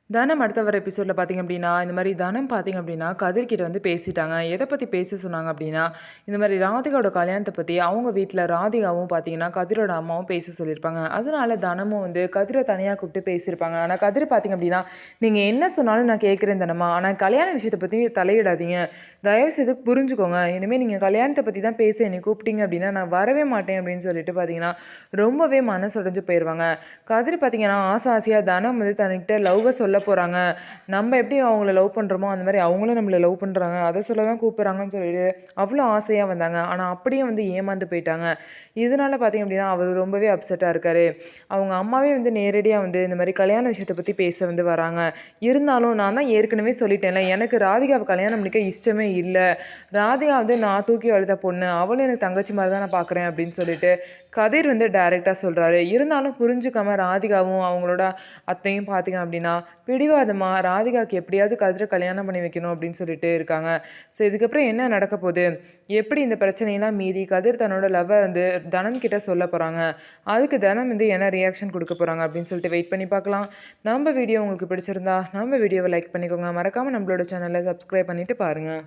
தனம் அடுத்த வர எபிசோடில் பார்த்திங்க அப்படின்னா, இந்த மாதிரி தனம் பார்த்திங்க அப்படின்னா, கதிர்கிட்ட வந்து பேசிட்டாங்க. எதை பற்றி பேச சொன்னாங்க அப்படின்னா, இந்த மாதிரி ராதிகாவோட கல்யாணத்தை பற்றி அவங்க வீட்டில் ராதிகாவும் பார்த்திங்கன்னா, கதிரோட அம்மாவும் பேச சொல்லியிருப்பாங்க. அதனால தனமும் வந்து கதிரை தனியாக கூப்பிட்டு பேசியிருப்பாங்க. ஆனால் கதிர் பார்த்திங்க அப்படின்னா, நீங்கள் என்ன சொன்னாலும் நான் கேட்குறேன் தனமா, ஆனால் கல்யாண விஷயத்தை பற்றி தலையிடாதீங்க. தயவுசெய்து புரிஞ்சுக்கோங்க. இனிமேல் நீங்கள் கல்யாணத்தை பற்றி தான் பேச என்னை கூப்பிட்டீங்க அப்படின்னா, நான் வரவே மாட்டேன் அப்படின்னு சொல்லிட்டு பார்த்தீங்கன்னா, ரொம்பவே மனசுடைஞ்சு போயிடுவாங்க. கதிர் பார்த்திங்கன்னா, ஆசையாக தனம் வந்து தன்கிட்ட லவ்வை சொல்ல போகிறாங்க. நம்ம எப்படி அவங்கள லவ் பண்ணுறோமோ அந்த மாதிரி அவங்களும் நம்மளை லவ் பண்ணுறாங்க, அதை சொல்ல தான் கூப்பிட்றாங்கன்னு சொல்லிட்டு அவ்வளோ ஆசையாக வந்தாங்க. ஆனால் அப்படியே வந்து ஏமாந்து போயிட்டாங்க. இதனால பார்த்திங்க அப்படின்னா அவர் ரொம்பவே அப்செட்டாக இருக்கார். அவங்க அம்மாவே வந்து நேரடியாக வந்து இந்த மாதிரி கல்யாண விஷயத்தை பற்றி பேச வந்து வராங்க. இருந்தாலும் நான் தான் ஏற்கனவே சொல்லிட்டேன்ல, எனக்கு ராதிகாவை கல்யாணம் பண்ணிக்க இஷ்டமே இல்லை. ராதிகா வந்து நான் தூக்கி வளர்த்த பொண்ணு, அவளும் எனக்கு தங்கச்சி மாதிரி தான் நான் பார்க்குறேன் அப்படின்னு சொல்லிட்டு கதிர் வந்து டைரெக்டாக சொல்கிறாரு. இருந்தாலும் புரிஞ்சுக்காம ராதிகாவும் அவங்களோட அத்தையும் பார்த்திங்க அப்படின்னா பிடிவாதமாக ராதிகாவுக்கு எப்படியாவது கதிரை கல்யாணம் பண்ணி வைக்கணும் அப்படின்னு சொல்லிட்டு இருக்காங்க. ஸோ இதுக்கப்புறம் என்ன நடக்க போகுது, எப்படி இந்த பிரச்சனையெல்லாம் மீறி கதிர் தன்னோட லவ்வை வந்து தனம் கிட்ட சொல்ல போகிறாங்க, அதுக்கு தனம் வந்து என்ன ரியாக்ஷன் கொடுக்க போகிறாங்க அப்படின்னு சொல்லிட்டு வெயிட் பண்ணி பார்க்கலாம். நம்ம வீடியோ உங்களுக்கு பிடிச்சிருந்தா நம்ம வீடியோவை லைக் பண்ணிக்கோங்க. மறக்காமல் நம்மளோட சேனலை சப்ஸ்கிரைப் பண்ணிவிட்டு பாருங்கள்.